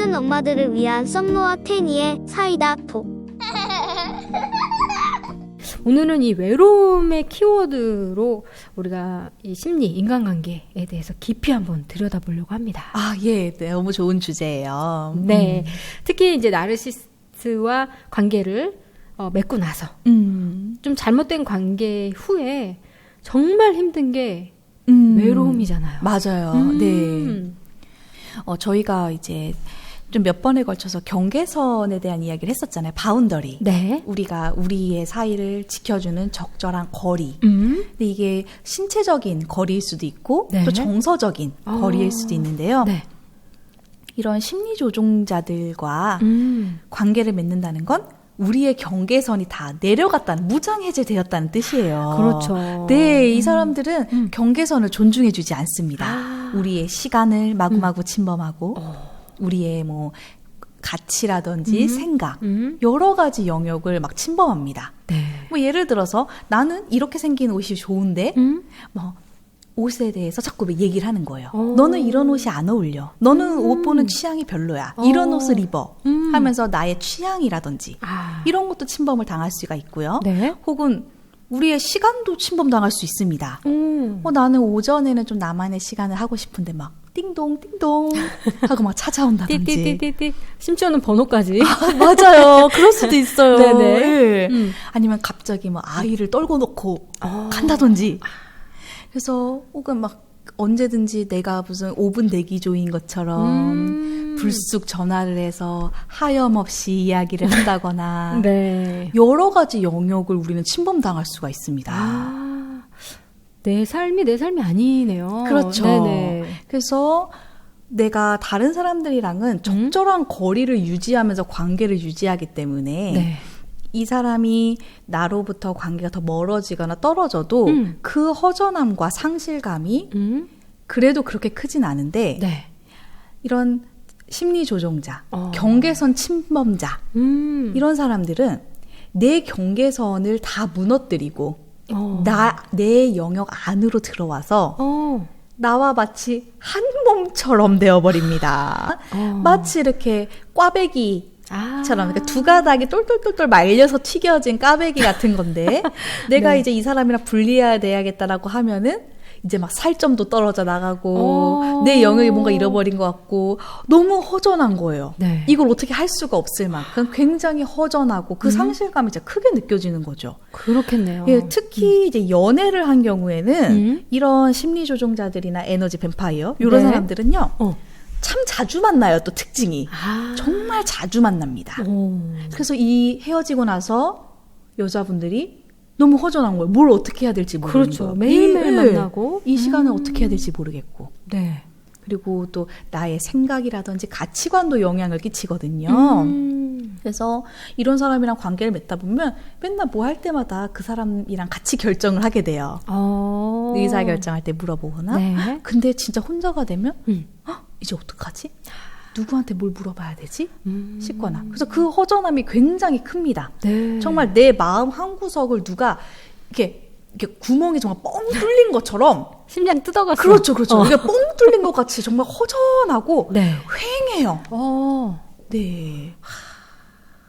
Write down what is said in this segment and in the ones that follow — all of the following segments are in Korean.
사랑하는 엄마들을 위한 썸노와 테니의 사이다 톡. 오늘은 이 외로움의 키워드로 우리가 이 심리, 인간관계에 대해서 깊이 한번 들여다보려고 합니다. 예, 네, 너무 좋은 주제예요. 네, 특히 이제 나르시스트와 관계를 맺고 나서 좀 잘못된 관계 후에 정말 힘든 게 외로움이잖아요. 맞아요. 네. 저희가 이제 좀 몇 번에 걸쳐서 경계선에 대한 이야기를 했었잖아요. 바운더리. 네. 우리가 우리의 사이를 지켜주는 적절한 거리. 근데 이게 신체적인 거리일 수도 있고 네. 또 정서적인 거리일 수도 있는데요. 네. 이런 심리 조종자들과 관계를 맺는다는 건 우리의 경계선이 다 내려갔다는, 무장해제되었다는 뜻이에요. 그렇죠. 네, 이 사람들은 경계선을 존중해주지 않습니다. 우리의 시간을 마구마구 침범하고 우리의 뭐 가치라든지 생각, 여러 가지 영역을 막 침범합니다. 네. 뭐 예를 들어서 나는 이렇게 생긴 옷이 좋은데 뭐 옷에 대해서 자꾸 얘기를 하는 거예요. 너는 이런 옷이 안 어울려. 너는 옷 보는 취향이 별로야. 이런 옷을 입어. 하면서 나의 취향이라든지 이런 것도 침범을 당할 수가 있고요. 네. 혹은 우리의 시간도 침범당할 수 있습니다. 나는 오전에는 좀 나만의 시간을 하고 싶은데 막 띵동 띵동 하고 막 찾아온다든지. 띠띠띠띠. 심지어는 번호까지. 맞아요. 그럴 수도 있어요. 네네. 네. 아니면 갑자기 막 아이를 떨궈 놓고 간다든지. 그래서 혹은 막 언제든지 내가 무슨 5분 대기조인 것처럼 불쑥 전화를 해서 하염없이 이야기를 한다거나 네. 여러 가지 영역을 우리는 침범당할 수가 있습니다. 내 삶이 내 삶이 아니네요. 그렇죠. 네네. 그래서 내가 다른 사람들이랑은 적절한 거리를 유지하면서 관계를 유지하기 때문에 네. 이 사람이 나로부터 관계가 더 멀어지거나 떨어져도 그 허전함과 상실감이 그래도 그렇게 크진 않은데 네. 이런 이런 심리 조종자, 경계선 침범자 이런 사람들은 내 경계선을 다 무너뜨리고 내 영역 안으로 들어와서 나와 마치 한 몸처럼 되어버립니다. 마치 이렇게 꽈배기처럼 그러니까 두 가닥이 똘똘똘똘 말려서 튀겨진 꽈배기 같은 건데 내가 네. 이제 이 사람이랑 분리해야 돼야겠다라고 하면은 이제 막 살점도 떨어져 나가고 내 영역이 뭔가 잃어버린 것 같고 너무 허전한 거예요. 네. 이걸 어떻게 할 수가 없을 만큼 굉장히 허전하고 그 상실감이 진짜 크게 느껴지는 거죠. 그렇겠네요. 예, 특히 이제 연애를 한 경우에는 이런 심리 조종자들이나 에너지 뱀파이어 이런 네. 사람들은요. 참 자주 만나요. 또 특징이. 정말 자주 만납니다. 그래서 이 헤어지고 나서 여자분들이 너무 허전한 거예요. 뭘 어떻게 해야 될지 모르는 그렇죠. 거예요. 매일매일 만나고. 이 시간을 어떻게 해야 될지 모르겠고. 네. 그리고 또 나의 생각이라든지 가치관도 영향을 끼치거든요. 그래서 이런 사람이랑 관계를 맺다 보면 맨날 뭐 할 때마다 그 사람이랑 같이 결정을 하게 돼요. 의사결정할 때 물어보거나. 네. 근데 진짜 혼자가 되면 이제 어떡하지? 누구한테 뭘 물어봐야 되지? 싶거나. 그래서 그 허전함이 굉장히 큽니다. 네. 정말 내 마음 한 구석을 누가 이렇게 구멍이 정말 뻥 뚫린 것처럼 심장 뜯어갔어. 그렇죠. 이게 뻥 뚫린 것 같이 정말 허전하고 네. 휑해요. 네.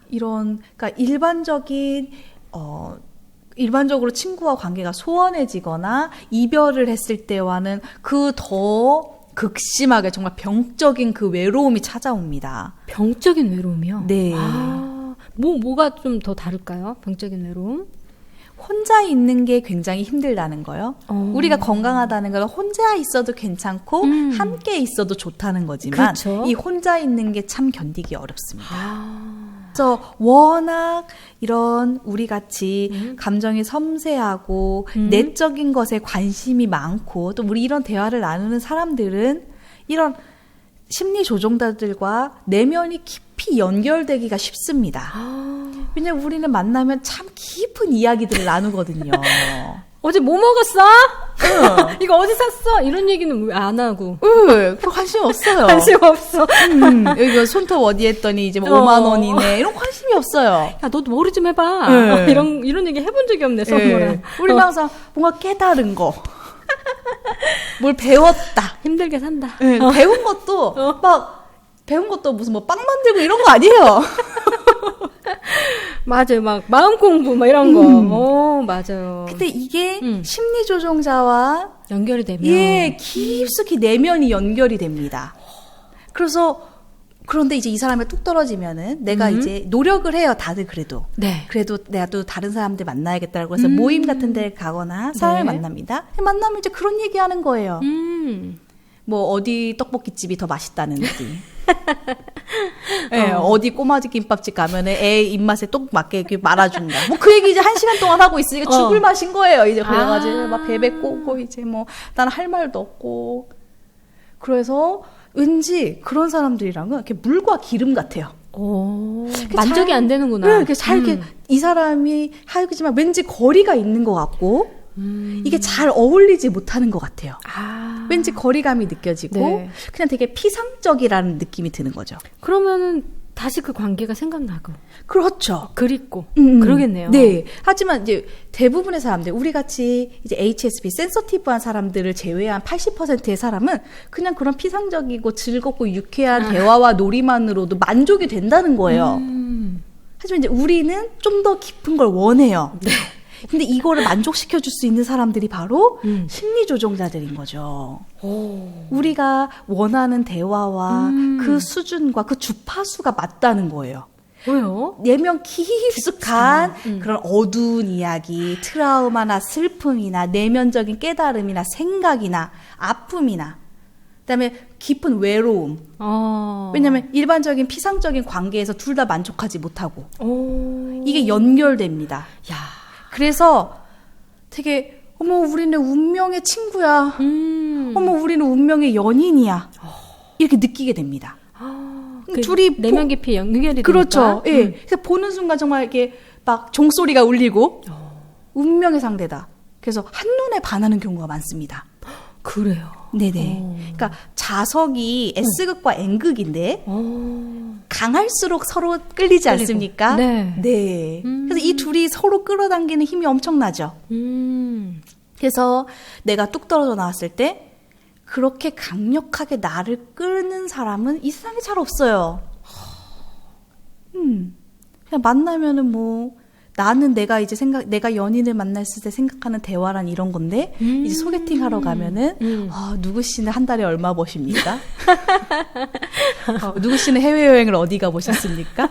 그러니까 일반적으로 친구와 관계가 소원해지거나 이별을 했을 때와는 그 더 극심하게 정말 병적인 그 외로움이 찾아옵니다. 병적인 외로움이요? 네. 뭐가 좀 더 다를까요? 병적인 외로움? 혼자 있는 게 굉장히 힘들다는 거요. 우리가 건강하다는 건 혼자 있어도 괜찮고 함께 있어도 좋다는 거지만 그렇죠. 이 혼자 있는 게 참 견디기 어렵습니다. 그래서 워낙 이런 우리 같이 감정이 섬세하고 내적인 것에 관심이 많고 또 우리 이런 대화를 나누는 사람들은 이런 심리 조종자들과 내면이 깊이 연결되기가 쉽습니다. 왜냐면 우리는 만나면 참 깊은 이야기들을 나누거든요. 어제 뭐 먹었어? 이거 어디 샀어? 이런 얘기는 왜 안 하고? 관심 없어요. 관심 없어. 여기 손톱 어디 했더니 이제 뭐 5만 원이네. 이런 관심이 없어요. 야, 너도 머리 좀 해봐. 이런 얘기 해본 적이 없네, 성모랑. 우리는 항상 뭔가 깨달은 거. 뭘 배웠다. 힘들게 산다. 배운 것도 막 배운 것도 무슨 뭐 빵 만들고 이런 거 아니에요. 맞아요. 막 마음 공부 막 이런 거. 맞아요. 근데 이게 심리 조종자와 연결이 되면 예, 깊숙이 내면이 연결이 됩니다. 그런데 이제 이 사람이 뚝 떨어지면은 내가 이제 노력을 해요. 다들 그래도. 네. 그래도 내가 또 다른 사람들 만나야겠다라고 해서 모임 같은 데를 가거나 사람을 네. 만납니다. 만나면 이제 그런 얘기 하는 거예요. 뭐 어디 떡볶이집이 더 맛있다는지. 예, 어디 꼬마지 김밥집 가면은 애 입맛에 똑 맞게 이렇게 말아준다. 뭐 그 얘기 이제 1시간 동안 하고 있으니까 죽을 맛인 거예요. 이제 그래가지고 막 베베 꼬고 이제 뭐 나는 할 말도 없고. 그래서 왠지 그런 사람들이랑은 이렇게 물과 기름 같아요. 만족이 안 되는구나. 네, 이렇게 잘 이렇게 이 사람이 하지만 왠지 거리가 있는 것 같고 이게 잘 어울리지 못하는 것 같아요. 왠지 거리감이 느껴지고 네. 그냥 되게 피상적이라는 느낌이 드는 거죠. 그러면은 다시 그 관계가 생각나고 그렇죠. 그립고 그러겠네요. 네. 하지만 이제 대부분의 사람들, 우리 같이 이제 HSP 센서티브한 사람들을 제외한 80%의 사람은 그냥 그런 피상적이고 즐겁고 유쾌한 대화와 놀이만으로도 만족이 된다는 거예요. 하지만 이제 우리는 좀 더 깊은 걸 원해요. 네. 근데 이거를 만족시켜 줄 수 있는 사람들이 바로 심리 조종자들인 거죠. 우리가 원하는 대화와 그 수준과 그 주파수가 맞다는 거예요. 왜요? 내면 깊숙한 그런 어두운 이야기, 트라우마나 슬픔이나 내면적인 깨달음이나 생각이나 아픔이나 그다음에 깊은 외로움. 왜냐하면 일반적인 피상적인 관계에서 둘 다 만족하지 못하고 이게 연결됩니다. 야. 그래서 되게 어머 우리는 운명의 친구야. 어머 우리는 운명의 연인이야. 이렇게 느끼게 됩니다. 그 둘이 내면 깊이 연결이 그렇죠. 되니까. 예. 그래서 보는 순간 정말 이렇게 막 종소리가 울리고 운명의 상대다. 그래서 한눈에 반하는 경우가 많습니다. 그래요. 네네. 그러니까 자석이 S극과 N극인데 강할수록 서로 끌리지 않습니까? 네. 네. 그래서 이 둘이 서로 끌어당기는 힘이 엄청나죠. 그래서 내가 뚝 떨어져 나왔을 때 그렇게 강력하게 나를 끄는 사람은 이 세상에 잘 없어요. 그냥 만나면은 뭐 나는 내가 이제 내가 연인을 만났을 때 생각하는 대화란 이런 건데, 이제 소개팅 하러 가면은, 누구 씨는 한 달에 얼마 버십니까? 누구 씨는 해외여행을 어디 가보셨습니까?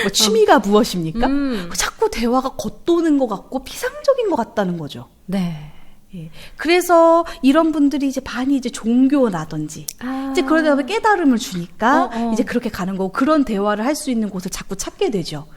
뭐 취미가 무엇입니까? 자꾸 대화가 겉도는 것 같고 피상적인 것 같다는 거죠. 네. 예. 그래서 이런 분들이 이제 많이 이제 종교라든지 이제 그러다 보면 깨달음을 주니까 이제 그렇게 가는 거고 그런 대화를 할 수 있는 곳을 자꾸 찾게 되죠.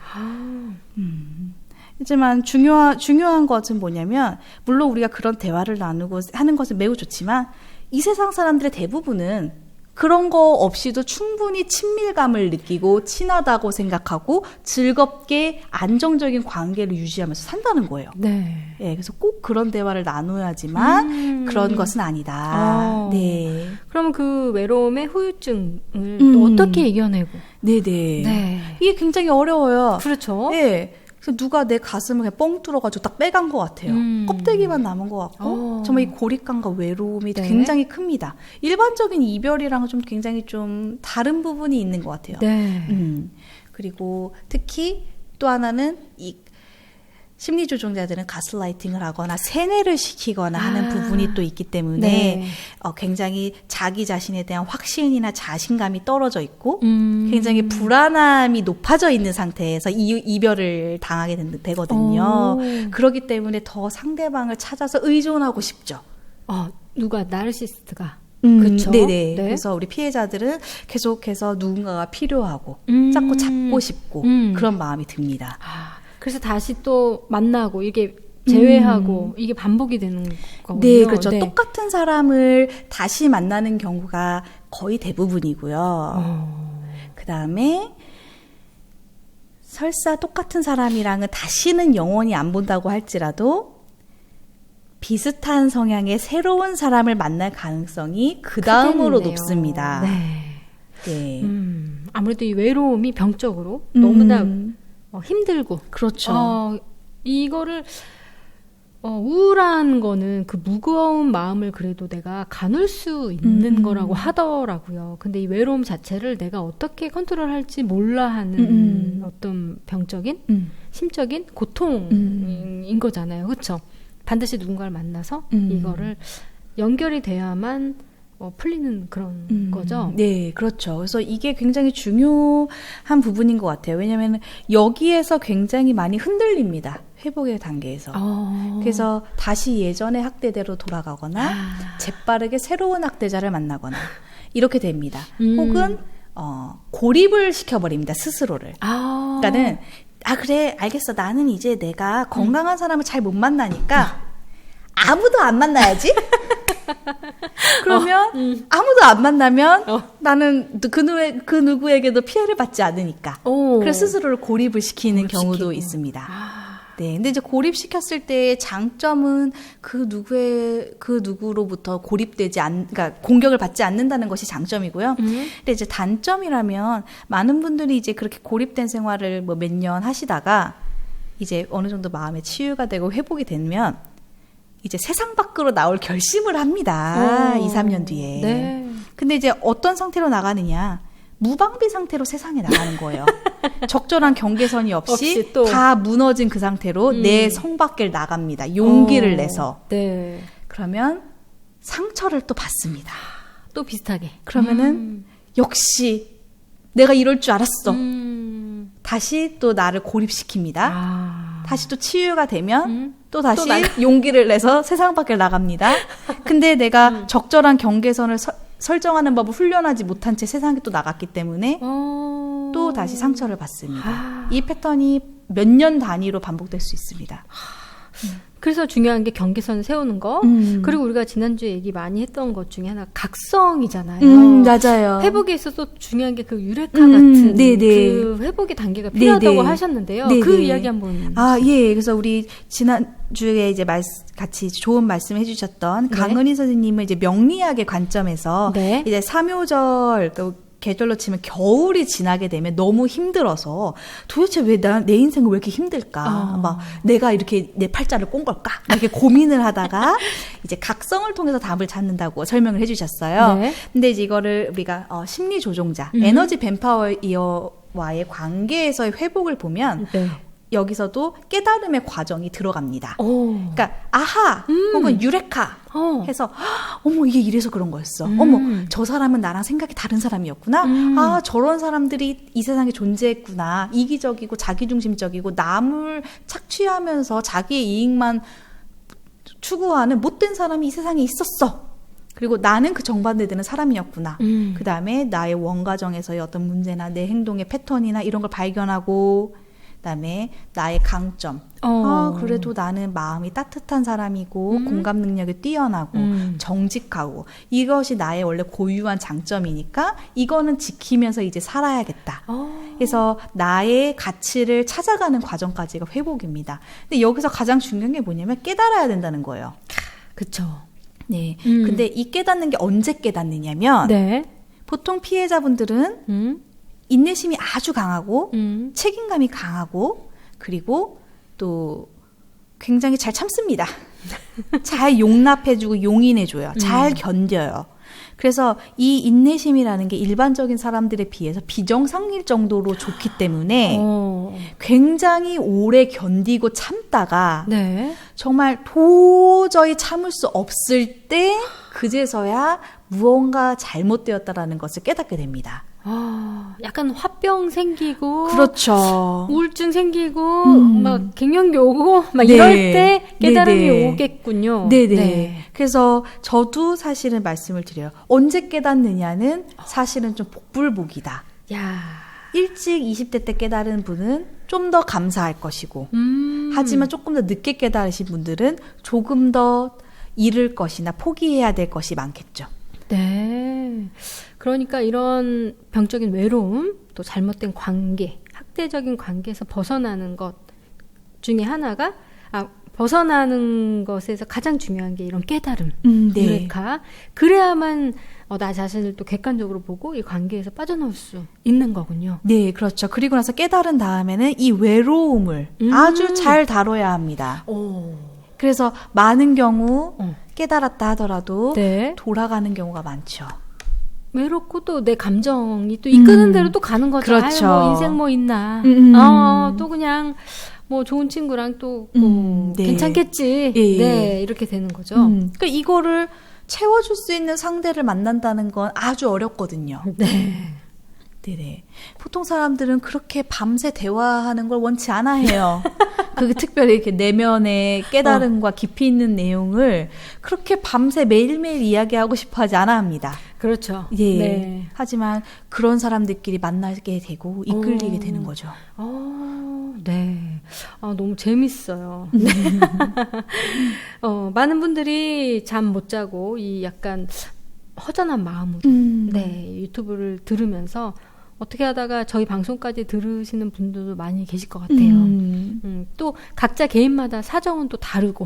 하지만 중요한 것은 뭐냐면 물론 우리가 그런 대화를 나누고 하는 것은 매우 좋지만 이 세상 사람들의 대부분은 그런 거 없이도 충분히 친밀감을 느끼고 친하다고 생각하고 즐겁게 안정적인 관계를 유지하면서 산다는 거예요. 네. 예, 그래서 꼭 그런 대화를 나눠야지만 그런 것은 아니다. 네. 그러면 그 외로움의 후유증을 또 어떻게 이겨내고? 네네. 네. 이게 굉장히 어려워요. 그렇죠. 예. 그래서 누가 내 가슴을 그냥 뻥 뚫어가지고 딱 빼간 것 같아요. 껍데기만 남은 것 같고 정말 이 고립감과 외로움이 네. 굉장히 큽니다. 일반적인 이별이랑은 좀 굉장히 좀 다른 부분이 있는 것 같아요. 네. 그리고 특히 또 하나는 이 심리 조종자들은 가스라이팅을 하거나 세뇌를 시키거나 하는 부분이 또 있기 때문에 네. 굉장히 자기 자신에 대한 확신이나 자신감이 떨어져 있고 굉장히 불안함이 높아져 있는 상태에서 이별을 당하게 되거든요. 그렇기 때문에 더 상대방을 찾아서 의존하고 싶죠. 누가 나르시스트가 그렇죠. 네네. 네. 그래서 우리 피해자들은 계속해서 누군가가 필요하고 자꾸 잡고 싶고 그런 마음이 듭니다. 그래서 다시 또 만나고 이게 재회하고 이게 반복이 되는 거군요. 네, 그렇죠. 네. 똑같은 사람을 다시 만나는 경우가 거의 대부분이고요. 그다음에 설사 똑같은 사람이랑은 다시는 영원히 안 본다고 할지라도 비슷한 성향의 새로운 사람을 만날 가능성이 그 다음으로 크겠네요. 높습니다. 네. 네. 아무래도 이 외로움이 병적으로 너무나 힘들고 그렇죠. 이거를 우울한 거는 그 무거운 마음을 그래도 내가 가눌 수 있는 거라고 하더라고요. 근데 이 외로움 자체를 내가 어떻게 컨트롤할지 몰라 하는 어떤 병적인, 심적인 고통인 거잖아요. 그렇죠? 반드시 누군가를 만나서 이거를 연결이 돼야만 풀리는 그런 거죠. 네, 그렇죠. 그래서 이게 굉장히 중요한 부분인 것 같아요. 왜냐하면 여기에서 굉장히 많이 흔들립니다. 회복의 단계에서. 그래서 다시 예전의 학대대로 돌아가거나 재빠르게 새로운 학대자를 만나거나 이렇게 됩니다. 혹은 고립을 시켜버립니다. 스스로를. 그러니까는 그래 알겠어. 나는 이제 내가 건강한 사람을 잘 못 만나니까 아무도 안 만나야지. 그러면 아무도 안 만나면 나는 그 누구에게도 피해를 받지 않으니까. 그래서 스스로를 고립을 시키는 경우도 있습니다. 네, 근데 이제 고립시켰을 때의 장점은 그 누구로부터 그러니까 공격을 받지 않는다는 것이 장점이고요. 근데 이제 단점이라면 많은 분들이 이제 그렇게 고립된 생활을 뭐 몇 년 하시다가 이제 어느 정도 마음의 치유가 되고 회복이 되면 이제 세상 밖으로 나올 결심을 합니다. 2, 3년 뒤에. 네. 근데 이제 어떤 상태로 나가느냐? 무방비 상태로 세상에 나가는 거예요. 적절한 경계선이 없이 다 무너진 그 상태로 내 성 밖을 나갑니다. 용기를 내서. 네. 그러면 상처를 또 받습니다. 또 비슷하게. 그러면은 역시 내가 이럴 줄 알았어. 다시 또 나를 고립시킵니다. 다시 또 치유가 되면 또 다시 용기를 내서 세상 밖을 나갑니다. 근데 내가 적절한 경계선을 설정하는 법을 훈련하지 못한 채 세상에 또 나갔기 때문에 또 다시 상처를 받습니다. 이 패턴이 몇 년 단위로 반복될 수 있습니다. 그래서 중요한 게 경계선을 세우는 거. 그리고 우리가 지난주에 얘기 많이 했던 것 중에 하나 각성이잖아요. 맞아요. 회복에 있어서 중요한 게 그 유레카 같은 그 회복의 단계가 필요하다고 하셨는데요. 그 이야기 한번. 예. 그래서 우리 지난주에 이제 같이 좋은 말씀 해주셨던 강은희 선생님은 이제 명리학의 관점에서 이제 3요절, 계절로 치면 겨울이 지나게 되면 너무 힘들어서 도대체 왜 내 인생은 왜 이렇게 힘들까? 막 내가 이렇게 내 팔자를 꼰 걸까? 이렇게 고민을 하다가 이제 각성을 통해서 답을 찾는다고 설명을 해주셨어요. 근데 이제 이거를 우리가 심리 조종자, 에너지 뱀파이어와의 관계에서의 회복을 보면 여기서도 깨달음의 과정이 들어갑니다. 그러니까 아하 혹은 유레카 해서 어머 이게 이래서 그런 거였어. 어머 저 사람은 나랑 생각이 다른 사람이었구나. 저런 사람들이 이 세상에 존재했구나. 이기적이고 자기중심적이고 남을 착취하면서 자기의 이익만 추구하는 못된 사람이 이 세상에 있었어. 그리고 나는 그 정반대되는 사람이었구나. 그 다음에 나의 원가정에서의 어떤 문제나 내 행동의 패턴이나 이런 걸 발견하고 그다음에 나의 강점. 그래도 나는 마음이 따뜻한 사람이고 공감 능력이 뛰어나고 정직하고 이것이 나의 원래 고유한 장점이니까 이거는 지키면서 이제 살아야겠다. 그래서 나의 가치를 찾아가는 과정까지가 회복입니다. 근데 여기서 가장 중요한 게 뭐냐면 깨달아야 된다는 거예요. 그렇죠. 네. 근데 이 깨닫는 게 언제 깨닫느냐면 보통 피해자분들은 인내심이 아주 강하고 책임감이 강하고 그리고 또 굉장히 잘 참습니다. 잘 용납해주고 용인해줘요. 잘 견뎌요. 그래서 이 인내심이라는 게 일반적인 사람들에 비해서 비정상일 정도로 좋기 때문에 굉장히 오래 견디고 참다가 정말 도저히 참을 수 없을 때 그제서야 무언가 잘못되었다라는 것을 깨닫게 됩니다. 약간 화병 생기고, 그렇죠. 우울증 생기고, 막 갱년기 오고, 막 이럴 때 깨달음이 오겠군요. 네네. 그래서 저도 사실은 말씀을 드려요. 언제 깨닫느냐는 사실은 좀 복불복이다. 일찍 20대 때 깨달은 분은 좀 더 감사할 것이고, 하지만 조금 더 늦게 깨달으신 분들은 조금 더 잃을 것이나 포기해야 될 것이 많겠죠. 네. 그러니까 이런 병적인 외로움, 또 잘못된 관계, 학대적인 관계에서 벗어나는 것 중에 하나가, 벗어나는 것에서 가장 중요한 게 이런 깨달음, 유레카. 그래야만 나 자신을 또 객관적으로 보고 이 관계에서 빠져나올 수 있는 거군요. 네, 그렇죠. 그리고 나서 깨달은 다음에는 이 외로움을 아주 잘 다뤄야 합니다. 그래서 많은 경우 깨달았다 하더라도 네. 돌아가는 경우가 많죠. 외롭고 또 내 감정이 또 이끄는 대로 또 가는 거죠. 그렇죠. 아유, 뭐 인생 뭐 있나. 또 그냥 뭐 좋은 친구랑 또 뭐 네. 괜찮겠지. 예. 네, 이렇게 되는 거죠. 그러니까 이거를 채워줄 수 있는 상대를 만난다는 건 아주 어렵거든요. 네. 네네. 보통 사람들은 그렇게 밤새 대화하는 걸 원치 않아 해요. 그 특별히 이렇게 내면의 깨달음과 깊이 있는 내용을 그렇게 밤새 매일매일 이야기하고 싶어 하지 않아 합니다. 그렇죠. 예. 네. 하지만 그런 사람들끼리 만나게 되고 이끌리게 되는 거죠. 네. 너무 재밌어요. 네. 많은 분들이 잠 못 자고 이 약간 허전한 마음으로 네, 유튜브를 들으면서 어떻게 하다가 저희 방송까지 들으시는 분들도 많이 계실 것 같아요. 또 각자 개인마다 사정은 또 다르고,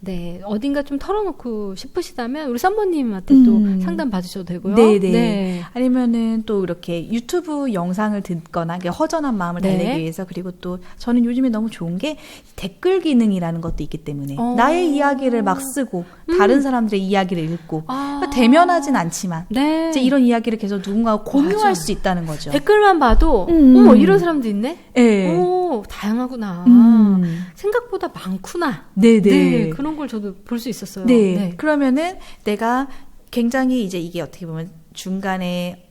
네, 어딘가 좀 털어놓고 싶으시다면 우리 썸머님한테 또 상담 받으셔도 되고요. 네네. 네. 아니면은 또 이렇게 유튜브 영상을 듣거나 허전한 마음을 네. 달래기 위해서 그리고 또 저는 요즘에 너무 좋은 게 댓글 기능이라는 것도 있기 때문에 나의 이야기를 막 쓰고 다른 사람들의 이야기를 읽고 대면하진 않지만 네. 이제 이런 이야기를 계속 누군가와 공유할 맞아. 수 있다는 거죠. 댓글만 봐도 어머 이런 사람도 있네. 네. 오 다양하구나. 생각보다 많구나. 네네. 네, 그런 걸 저도 볼 수 있었어요. 네. 네. 그러면은 내가 굉장히 이제 이게 어떻게 보면 중간에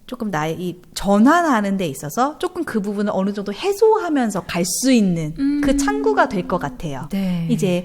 조금 나의 이 전환하는 데 있어서 조금 그 부분을 어느 정도 해소하면서 갈 수 있는 그 창구가 될 것 같아요. 네. 이제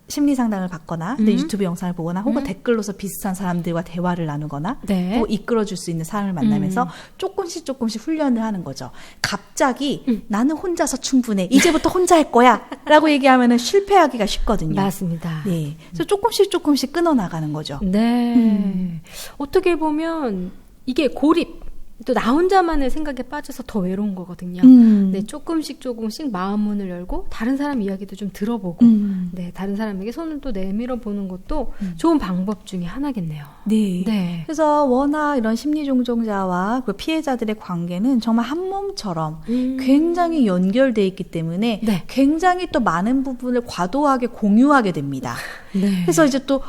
심리 상담을 받거나 내 유튜브 영상을 보거나 혹은 댓글로서 비슷한 사람들과 대화를 나누거나 네. 또 이끌어줄 수 있는 사람을 만나면서 조금씩 훈련을 하는 거죠. 갑자기 나는 혼자서 충분해. 이제부터 혼자 할 거야. 라고 얘기하면은 실패하기가 쉽거든요. 맞습니다. 네. 그래서 조금씩 끊어나가는 거죠. 네. 어떻게 보면 이게 고립. 또 나 혼자만의 생각에 빠져서 더 외로운 거거든요. 네, 조금씩 마음 문을 열고 다른 사람 이야기도 좀 들어보고 네, 다른 사람에게 손을 또 내밀어 보는 것도 좋은 방법 중에 하나겠네요. 네. 네. 그래서 워낙 이런 심리 종종자와 그 피해자들의 관계는 정말 한 몸처럼 굉장히 연결돼 있기 때문에 네. 굉장히 또 많은 부분을 과도하게 공유하게 됩니다. 네. 그래서 이제 또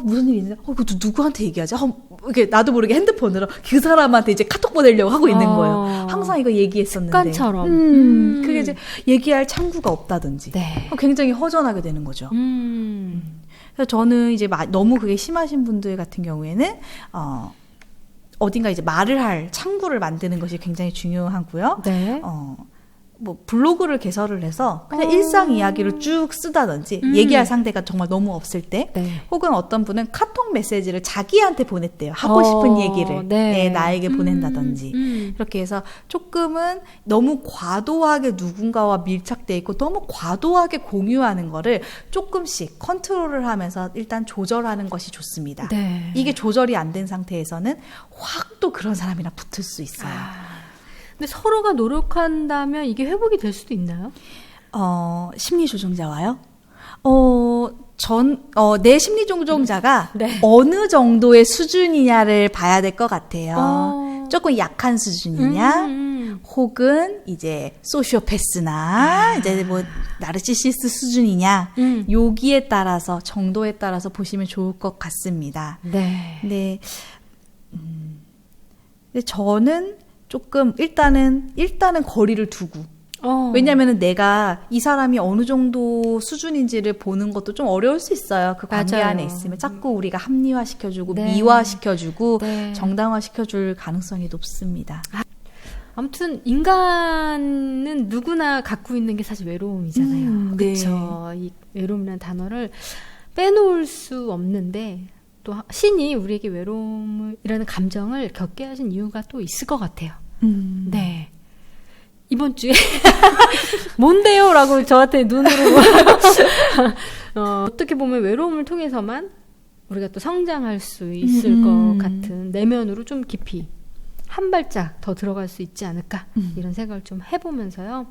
무슨 일이 있는데 그거 누구한테 얘기하지? 이렇게 나도 모르게 핸드폰으로 그 사람한테 이제 카톡 보내려고 하고 있는 거예요. 항상 이거 얘기했었는데 습관처럼. 그게 이제 얘기할 창구가 없다든지 네. 굉장히 허전하게 되는 거죠. 그래서 저는 이제 너무 그게 심하신 분들 같은 경우에는 어딘가 이제 말을 할 창구를 만드는 것이 굉장히 중요하고요. 네. 뭐 블로그를 개설을 해서 그냥 일상 이야기를 쭉 쓰다든지 얘기할 상대가 정말 너무 없을 때 네. 혹은 어떤 분은 카톡 메시지를 자기한테 보냈대요. 하고 싶은 얘기를 네. 나에게 보낸다든지 이렇게 해서 조금은 너무 과도하게 누군가와 밀착돼 있고 너무 과도하게 공유하는 거를 조금씩 컨트롤을 하면서 일단 조절하는 것이 좋습니다. 네. 이게 조절이 안 된 상태에서는 확 또 그런 사람이랑 붙을 수 있어요. 근데 서로가 노력한다면 이게 회복이 될 수도 있나요? 심리 조종자와요? 내 심리 조종자가 네. 어느 정도의 수준이냐를 봐야 될 것 같아요. 조금 약한 수준이냐, 혹은 이제 소시오패스나 이제 뭐 나르시시스트 수준이냐, 여기에 따라서 정도에 따라서 보시면 좋을 것 같습니다. 네. 근데 저는 조금 일단은 거리를 두고 왜냐면은 내가 이 사람이 어느 정도 수준인지를 보는 것도 좀 어려울 수 있어요. 그 관계 맞아요. 안에 있으면 자꾸 우리가 합리화시켜주고 네. 미화시켜주고 네. 정당화시켜줄 가능성이 높습니다. 아무튼 인간은 누구나 갖고 있는 게 사실 외로움이잖아요. 네. 그렇죠. 이 외로움이라는 단어를 빼놓을 수 없는데 또 신이 우리에게 외로움이라는 감정을 겪게 하신 이유가 또 있을 것 같아요. 네. 이번 주에 뭔데요? 라고 저한테 눈으로 어떻게 보면 외로움을 통해서만 우리가 또 성장할 수 있을 것 같은 내면으로 좀 깊이 한 발짝 더 들어갈 수 있지 않을까 이런 생각을 좀 해보면서요.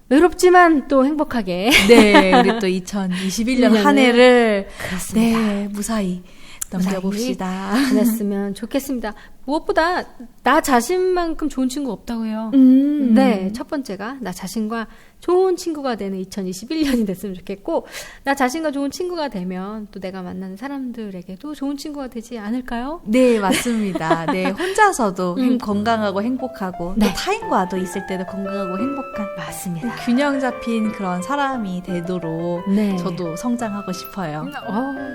외롭지만 또 행복하게 네, 우리 또 2021년 한 해를 그렇습니다. 네, 무사히 넘겨봅시다. 지냈으면 좋겠습니다. 무엇보다 나 자신만큼 좋은 친구 없다고 해요. 네, 첫 번째가 나 자신과 좋은 친구가 되는 2021년이 됐으면 좋겠고, 나 자신과 좋은 친구가 되면 또 내가 만나는 사람들에게도 좋은 친구가 되지 않을까요? 네, 맞습니다. 네, 혼자서도 건강하고 행복하고 네. 또 타인과도 있을 때도 건강하고 행복한 맞습니다. 균형 잡힌 그런 사람이 되도록 네. 저도 성장하고 싶어요.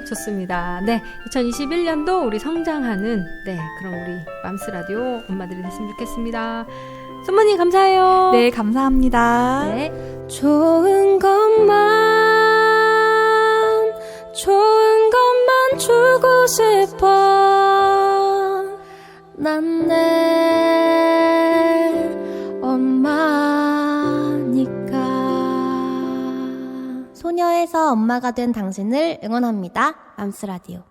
좋습니다. 네, 2021년도 우리 성장하는 네 그럼 우리 맘스 라디오 엄마들이 됐으면 좋겠습니다. 선모님 감사해요. 네, 감사합니다. 네. 좋은 것만 주고 싶어. 난 내 엄마니까. 소녀에서 엄마가 된 당신을 응원합니다. 맘스라디오.